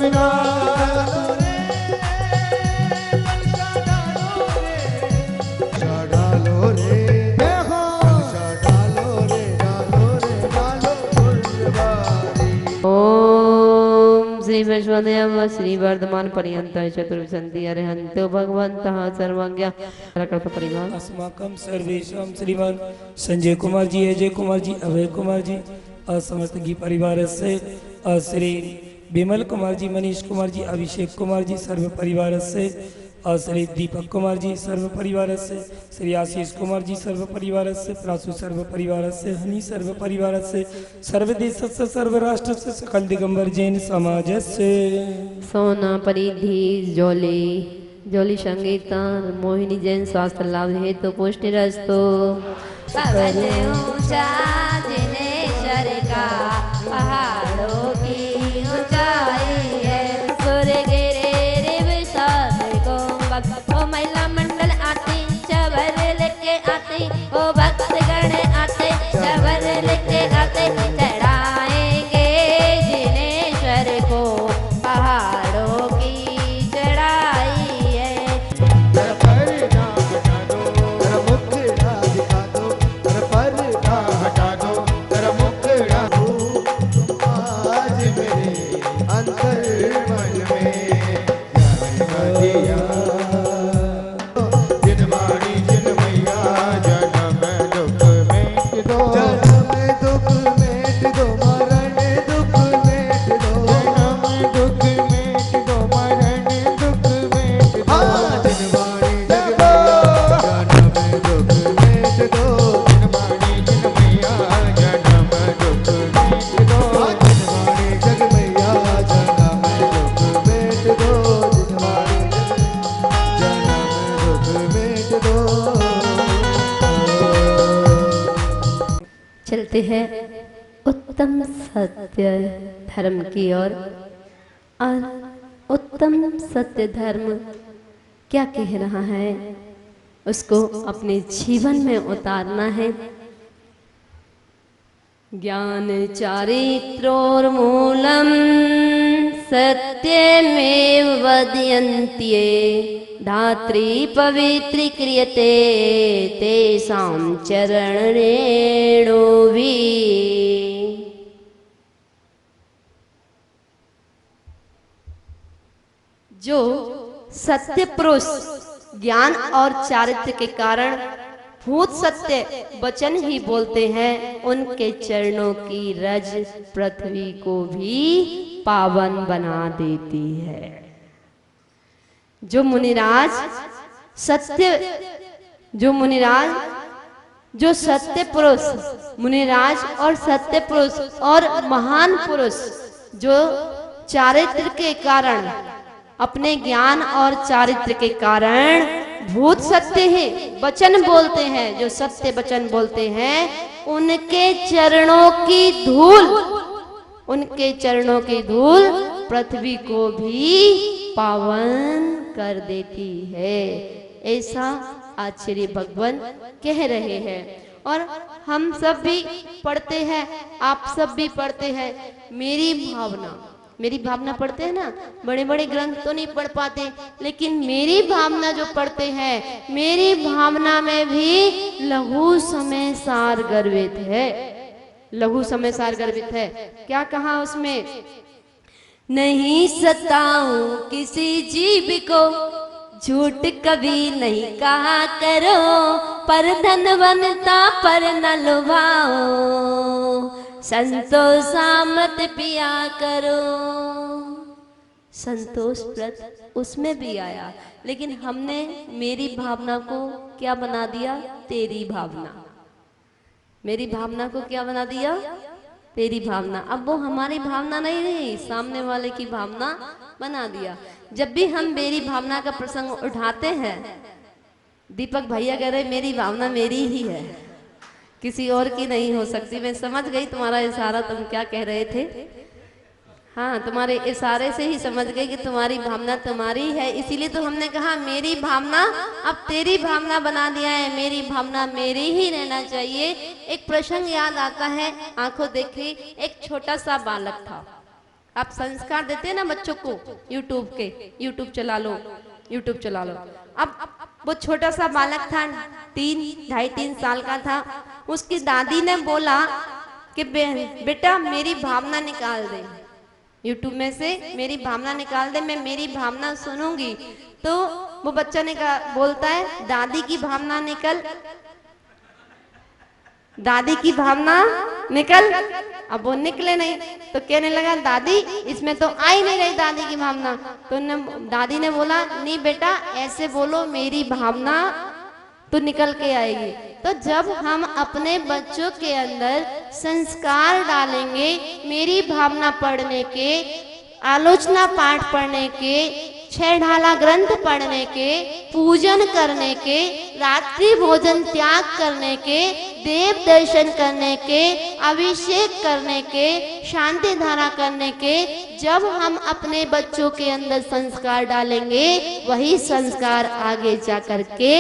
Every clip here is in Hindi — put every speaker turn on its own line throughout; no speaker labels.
बिना
श्री वैश्वदेव श्री वर्धमान पर्यंत चतुर्विशंति अरहंतो भगवन्तः सर्वज्ञ परिवार
अस्माकं सर्वेषां श्रीमान संजय कुमार जी, अजय कुमार जी, अभय कुमार जी समस्त घी परिवार से श्री विमल कुमार जी, मनीष कुमार जी, अभिषेक कुमार जी सर्व परिवार से श्री दीपक कुमार जी सर्व परिवार से, श्री आशीष कुमार जी सर्व परिवार से, प्रासु सर्व परिवार से, हनी सर्व परिवार से, सर्वदेश से, सर्व राष्ट्र से, सकल दिगंबर जैन समाज से,
सोना परिधि जोली जोली संगीता मोहिनी जैन स्वास्थ्य लाभ हेतु पुष्टि रस्तो पवन ऊंचा जिनेश्वर का पहाड़ों की ऊंचाई है सूर्य गिरे रे विशाल गोंबक ओ महिला मंडल आती चवर लेके आती ओ भक्त गण आते चवर लेके आते चढ़ाएंगे जिनेश्वर को पहाड़ों की चढ़ाई है चलते हैं उत्तम सत्य धर्म की ओर। और उत्तम सत्य धर्म क्या कह रहा है उसको अपने जीवन में उतारना है। ज्ञान चारित्रोर्मूलम सत्यमेव वदन्त्ये धात्री पवित्री क्रियते तेषां चरणरेणुभिः। जो सत्य पुरुष ज्ञान और चारित्र के कारण भूत सत्य वचन ही बोलते हैं उनके चरणों की रज पृथ्वी को भी पावन बना देती है। जो मुनिराज जो सत्य पुरुष मुनिराज और सत्य पुरुष और महान पुरुष जो चारित्र के कारण अपने ज्ञान और चारित्र के कारण भूत सत्य ही वचन बोलते हैं, जो सत्य वचन बोलते हैं उनके चरणों की धूल पृथ्वी को भी पावन कर देती है। ऐसा आचार्य भगवान कह रहे हैं। और हम सब भी पढ़ते हैं, आप सब भी पढ़ते हैं। मेरी भावना पढ़ते हैं ना, बड़े बड़े ग्रंथ तो नहीं पढ़ पाते, लेकिन मेरी भावना जो पढ़ते हैं, मेरी भावना में भी लघु समय सार गर्भित है। क्या कहा उसमें? नहीं सताऊं किसी जीव को, झूठ कभी नहीं कहा करो, पर धनवंता पर न लुभाओ, संतोष मत पिया करो। संतोष व्रत उसमें भी आया, लेकिन हमने मेरी भावना को क्या बना दिया? तेरी भावना। मेरी भावना को क्या बना दिया? तेरी भावना। अब वो हमारी भावना नहीं रही, सामने वाले की भावना बना दिया। जब भी हम मेरी भावना का प्रसंग उठाते हैं, दीपक भैया कह रहे मेरी भावना मेरी ही है, किसी और की नहीं हो सकती। मैं समझ गई तुम्हारा इशारा, तुम क्या कह रहे थे। हाँ, तुम्हारे इशारे से ही समझ गई कि तुम्हारी भावना तुम्हारी है। इसीलिए तो हमने कहा मेरी भावना अब तेरी भावना बना दिया है, मेरी भावना मेरी ही रहना चाहिए। एक प्रसंग याद आता है, आंखों देखी, एक छोटा सा बालक था, आप संस्कार देते हैं ना बच्चों को, यूट्यूब चला लो, यूट्यूब चला लो। अब वो छोटा सा बालक था, 2.5-3 साल का था। उसकी दादी ने बोला कि बेटा मेरी भावना निकाल दे, यूट्यूब में से मेरी भावना निकाल दे, मैं मेरी भावना सुनूंगी। तो वो बच्चा ने कहा, बोलता है दादी की भावना निकल, दादी की भावना निकल। अब वो निकले नहीं तो कहने लगा दादी इसमें तो आ ही नहीं रही दादी की भावना। तो दादी ने बोला नहीं बेटा ऐसे बोलो, मेरी भावना तो निकल के आएगी। तो जब हम अपने बच्चों के अंदर संस्कार डालेंगे, मेरी भावना पढ़ने के, आलोचना पाठ पढ़ने के, 6 ढाला ग्रंथ पढ़ने के, पूजन करने के, रात्रि भोजन त्याग करने के, देव दर्शन करने के, अभिषेक करने के, शांति धारा करने के, जब हम अपने बच्चों के अंदर संस्कार डालेंगे, वही संस्कार आगे जा करके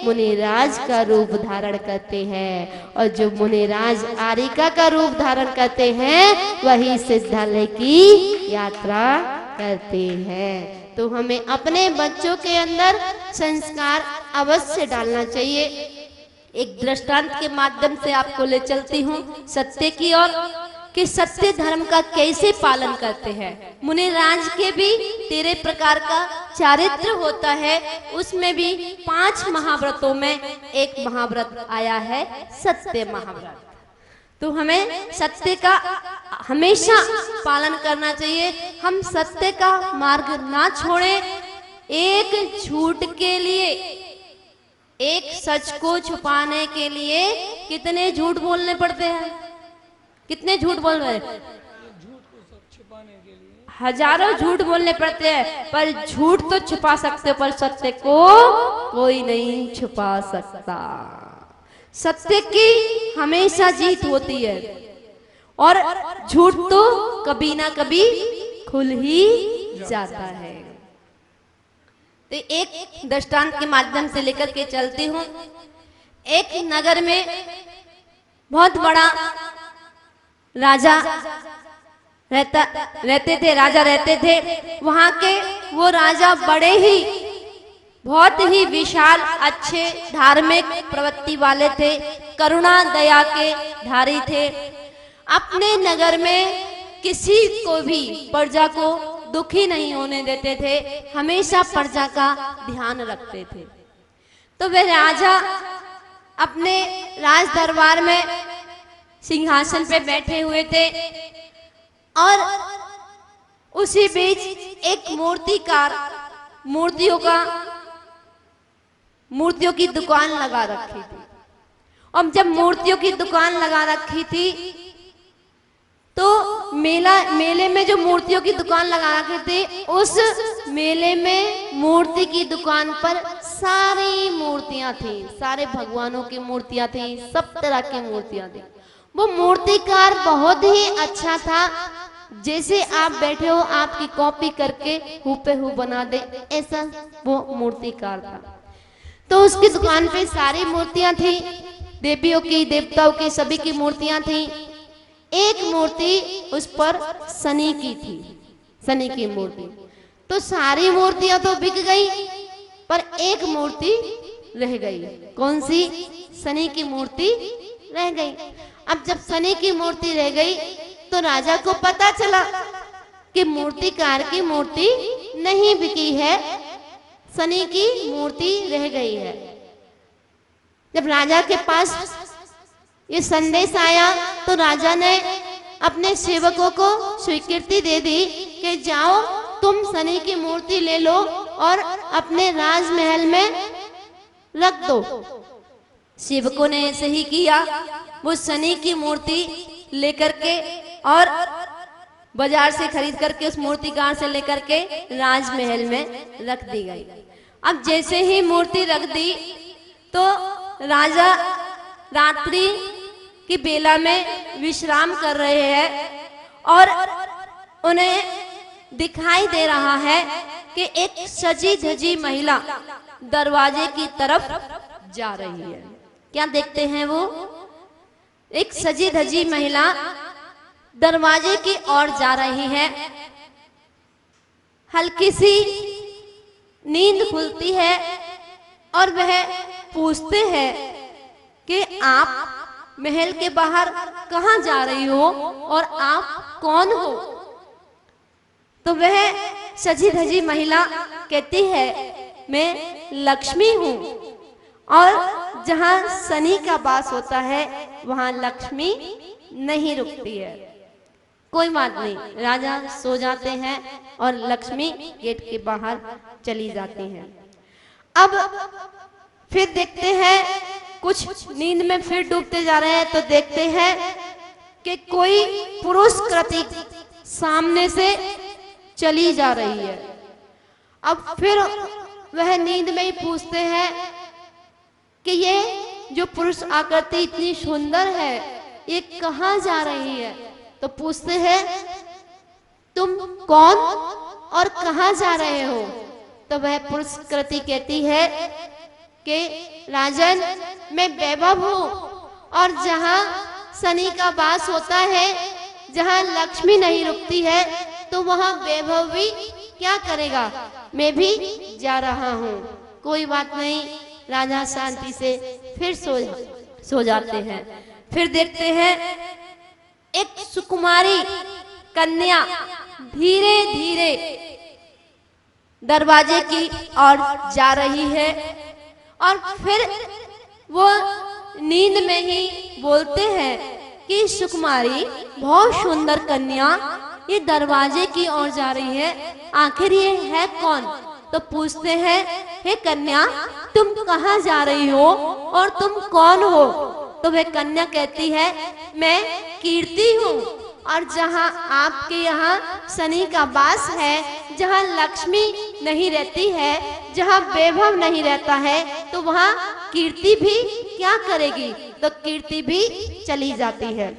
मुनिराज का रूप धारण करते हैं। और जो मुनिराज आरिका का रूप धारण करते हैं, वही सिद्धालय की यात्रा करते हैं। तो हमें अपने बच्चों के अंदर संस्कार अवश्य डालना चाहिए। एक दृष्टांत के माध्यम से आपको ले चलती हूँ सत्य की ओर, कि सत्य धर्म का कैसे पालन करते हैं। मुनिराज के भी 13 प्रकार का चारित्र होता है, उसमें भी 5 महाव्रतों में एक महाव्रत आया है सत्य महाव्रत। तो हमें सत्य का हमेशा पालन करना चाहिए। हम सत्य का मार्ग ना छोड़ें। एक झूठ के लिए, एक सच को छुपाने के लिए कितने झूठ बोलने पड़ते हैं, कितने झूठ बोल रहे हैं, हजारों झूठ बोलने पड़ते हैं। पर झूठ तो छुपा सकते, पर सत्य को कोई नहीं छुपा सकता। सत्य की हमेशा जीत होती है और झूठ तो कभी ना कभी खुल ही जाता है। तो एक दृष्टांत के माध्यम से लेकर के चलती हूँ। एक नगर में बहुत बड़ा राजा रहते थे। वहां के वो राजा बड़े ही बहुत ही विशाल, अच्छे, धार्मिक प्रवृत्ति वाले थे, करुणा दया के धारी थे। अपने नगर में किसी को भी, प्रजा को दुखी नहीं होने देते थे, हमेशा प्रजा का ध्यान रखते थे। तो वे राजा अपने राज दरबार में सिंहासन पे बैठे हुए थे और उसी बीच एक मूर्तिकार मूर्तियों की दुकान लगा रखी थी। अब जब मूर्तियों की दुकान लगा रखी थी तो मेले में जो मूर्तियों की दुकान लगा रखी थी, उस मेले में मूर्ति की दुकान पर सारी मूर्तियां थी, सारे भगवानों की मूर्तियां थी, सब तरह की मूर्तियां थी। वो मूर्तिकार बहुत ही अच्छा था, जैसे आप बैठे हो आपकी कॉपी करके हूबहू बना दे, ऐसा वो मूर्तिकार था। तो उसकी दुकान पे सारी मूर्तियां थी, देवियों की, देवताओं की, सभी की मूर्तियां थी। एक मूर्ति उस पर शनि की थी, शनि की मूर्ति। तो सारी मूर्तियां तो बिक गई, पर एक मूर्ति रह गई। कौन सी? शनि की मूर्ति रह गई। अब जब शनि की मूर्ति रह गई तो राजा को पता चला कि मूर्तिकार की मूर्ति नहीं बिकी है, शनि की मूर्ति रह गई है। जब राजा के पास ये संदेश आया तो राजा ने अपने सेवकों को स्वीकृति दे दी कि जाओ तुम शनि की मूर्ति ले लो और अपने राजमहल में रख दो। सेवकों ने ऐसे ही किया। वो शनि की मूर्ति लेकर के और बाजार से खरीद करके, उस मूर्तिकार से लेकर के राजमहल में रख दी गई। अब जैसे ही मूर्ति रख दी तो राजा रात्रि की बेला में विश्राम कर रहे हैं और उन्हें दिखाई दे रहा है कि एक सजी धजी महिला दरवाजे की तरफ जा रही है। क्या देखते हैं वो? एक सजी धजी महिला दरवाजे की ओर जा रही है हल्की सी नींद खुलती है और वह पूछते हैं कि आप महल के बाहर कहाँ जा रही हो और आप कौन हो। तो वह सजी धजी महिला कहती है मैं लक्ष्मी हूँ और जहाँ शनि का वास होता है वहाँ लक्ष्मी नहीं रुकती है। कोई बात नहीं, राजा सो जाते हैं और लक्ष्मी गेट के बाहर चली जाती हैं। अब फिर देखते हैं कुछ नींद में फिर डूबते जा रहे हैं तो देखते हैं कि कोई पुरुष कृति सामने से चली जा रही है। अब फिर वह नींद में ही पूछते हैं कि ये जो पुरुष आकृति इतनी सुंदर है ये कहाँ जा रही है। तो पूछते हैं तुम कौन और कहाँ जा रहे हो। तो वह पुरुष कृति कहती है कि राजन मैं वैभव हूँ और जहाँ शनि का वास होता है, जहाँ लक्ष्मी नहीं रुकती है, तो वहाँ वैभव भी क्या करेगा, मैं भी जा रहा हूँ। कोई बात नहीं, राजा शांति से फिर सो जाते हैं। फिर देखते हैं एक सुकुमारी कन्या धीरे धीरे दरवाजे की ओर जा रही है और फिर वो नींद में ही बोलते हैं कि सुकुमारी बहुत सुंदर कन्या ये दरवाजे की ओर जा रही है, आखिर ये है कौन। तो पूछते हैं हे कन्या तुम कहाँ जा रही हो और तुम कौन हो। तो वह कन्या कहती है मैं कीर्ति हूँ और जहाँ आपके यहाँ शनि का वास है, जहाँ लक्ष्मी नहीं रहती है, जहाँ वैभव नहीं रहता है, तो वहाँ कीर्ति भी क्या करेगी, तो कीर्ति भी चली जाती है।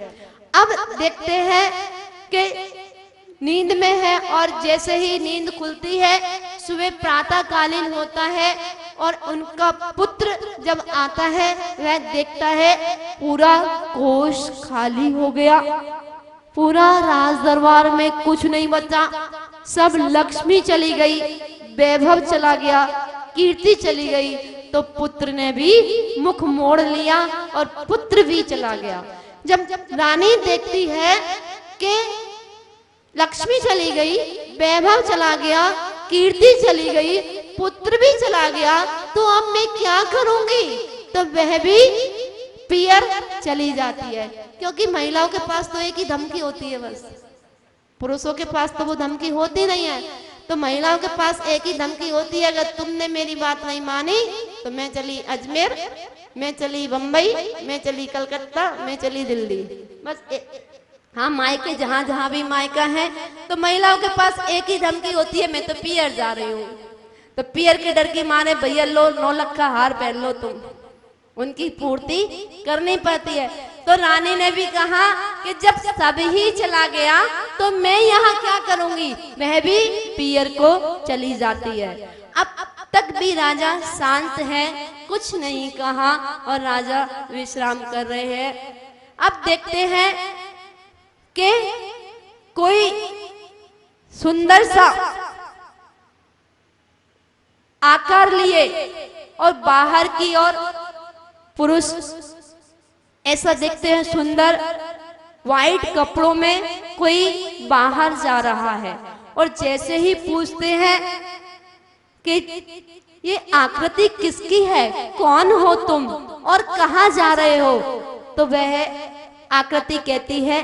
अब देखते हैं कि नींद में है और जैसे ही नींद खुलती है सुबह प्रातःकालीन होता है और उनका पुत्र जब आता है वह देखता है पूरा कोष खाली हो गया, पूरा राज दरबार में कुछ नहीं बचा, सब लक्ष्मी चली गई, वैभव चला गया, कीर्ति चली गई। तो पुत्र ने भी मुख मोड़ लिया और पुत्र भी चला गया। जब रानी देखती है कि लक्ष्मी चली गई, वैभव चला गया, कीर्ति चली गई, पुत्र भी चला गया, तो अब मैं क्या करूंगी। तो वह भी पियर चली जाती है, क्योंकि महिलाओं के पास तो एक ही धमकी होती है बस, पुरुषों के पास तो वो धमकी होती नहीं है। तो महिलाओं के पास एक ही धमकी होती है, अगर तुमने मेरी बात नहीं मानी तो मैं चली अजमेर, मैं चली बंबई, मैं चली कलकत्ता, मैं चली दिल्ली, बस हाँ मायके जहाँ जहाँ भी मायका है। तो महिलाओं के पास एक ही धमकी होती है, मैं तो पियर जा रही हूँ। तो पियर के डर की माने भैया लो 9 लाख का हार पहन लो, तुम उनकी पूर्ति करनी पड़ती है। तो रानी ने भी कहा कि जब सब ही चला गया तो मैं यहाँ क्या करूंगी, वह भी पियर को चली जाती है। अब तक भी राजा शांत है, कुछ नहीं कहा और राजा विश्राम कर रहे हैं। अब देखते हैं कि कोई सुंदर सा आकार लिए और बाहर की ओर पुरुष ऐसा देखते हैं, सुंदर वाइट कपड़ों में कोई बाहर जा रहा है और जैसे ही पूछते हैं कि ये आकृति किसकी है, कौन हो तुम और कहाँ जा रहे हो। तो वह आकृति कहती है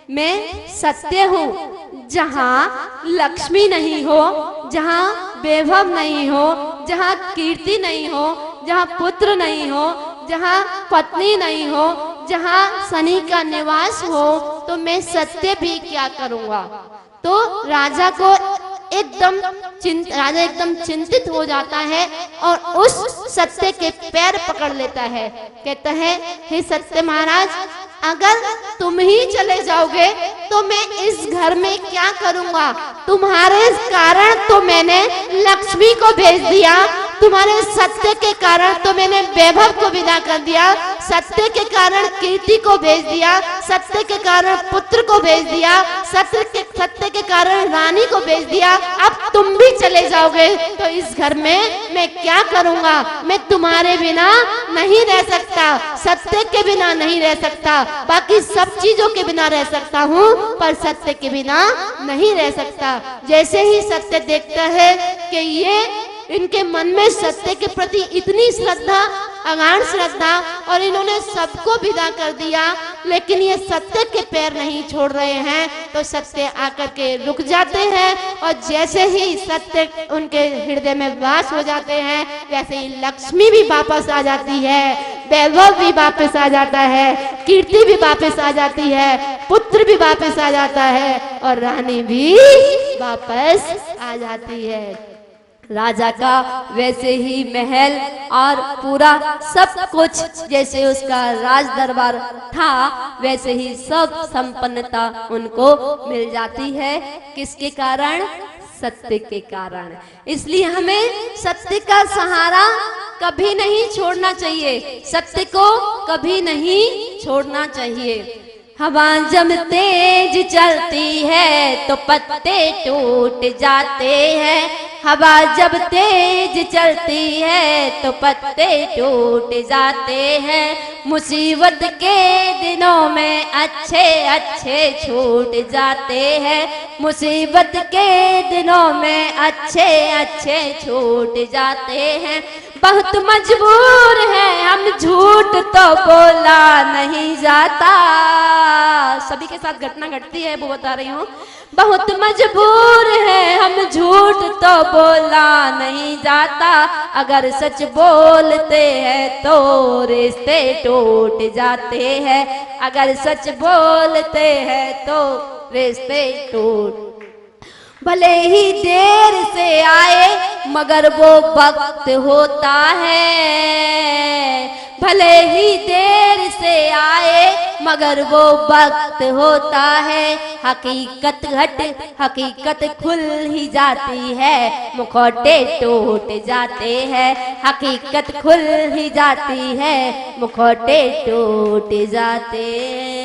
मैं सत्य हूँ, जहाँ लक्ष्मी नहीं हो, जहाँ वैभव नहीं हो, जहाँ कीर्ति नहीं हो, जहाँ पुत्र नहीं हो, जहाँ पत्नी नहीं हो, जहाँ शनि का निवास हो, तो मैं सत्य भी क्या करूँगा। तो राजा को राजा एकदम चिंतित हो जाता है और उस सत्य के पैर पकड़ लेता है। कहता है हे सत्य महाराज, अगर तुम ही चले जाओगे तो मैं इस घर में क्या करूंगा। तुम्हारे कारण तो मैंने लक्ष्मी को भेज दिया, तुम्हारे सत्य के कारण तो मैंने वैभव को विदा कर दिया,
सत्य के कारण कीर्ति को भेज दिया, सत्य के कारण पुत्र को भेज दिया, सत्य के कारण रानी को भेज दिया। अब तुम भी चले जाओगे तो इस घर में मैं क्या करूंगा? मैं तुम्हारे बिना नहीं रह सकता, सत्य के बिना नहीं रह सकता, बाकी सब चीजों के बिना रह सकता हूँ पर सत्य के बिना नहीं रह सकता। जैसे ही सत्य देखता है कि ये इनके मन में सत्य के प्रति इतनी श्रद्धा, अगाध श्रद्धा, और इन्होंने सबको विदा कर दिया, लेकिन ये सत्य के पैर नहीं छोड़ रहे हैं, तो सत्य आकर के रुक जाते हैं। और जैसे ही सत्य उनके हृदय में वास हो जाते हैं, वैसे ही लक्ष्मी भी वापस आ जाती है, वैभव भी वापस आ जाता है, कीर्ति भी वापस आ जाती है, पुत्र भी वापस आ जाता है और रानी भी वापस आ जाती है।
राजा का वैसे ही महल और पूरा सब कुछ, जैसे उसका राज दरबार था, वैसे ही सब संपन्नता उनको मिल जाती है। किसके कारण? सत्य के कारण। इसलिए हमें सत्य का सहारा कभी नहीं छोड़ना चाहिए, सत्य को कभी नहीं छोड़ना चाहिए। हवा जब तेज चलती है तो पत्ते टूट जाते हैं, हवा जब तेज चलती है तो पत्ते टूट जाते हैं। मुसीबत के दिनों में अच्छे अच्छे छूट जाते हैं, मुसीबत के दिनों में अच्छे अच्छे छूट जाते हैं। बहुत मजबूर है हम, झूठ तो बोला नहीं जाता। सभी के साथ घटना घटती है, वो बता रही हूँ। बहुत मजबूर है हम, झूठ तो बोला नहीं जाता। अगर सच बोलते हैं तो रिश्ते टूट जाते हैं, अगर सच बोलते हैं तो रिश्ते टूट। भले ही देर से आए मगर वो वक्त होता है, भले ही देर से आए मगर वो वक्त होता है। हकीकत खुल ही जाती है, मुखौटे टूट जाते हैं। हकीकत खुल ही जाती है, मुखौटे टूट जाते हैं।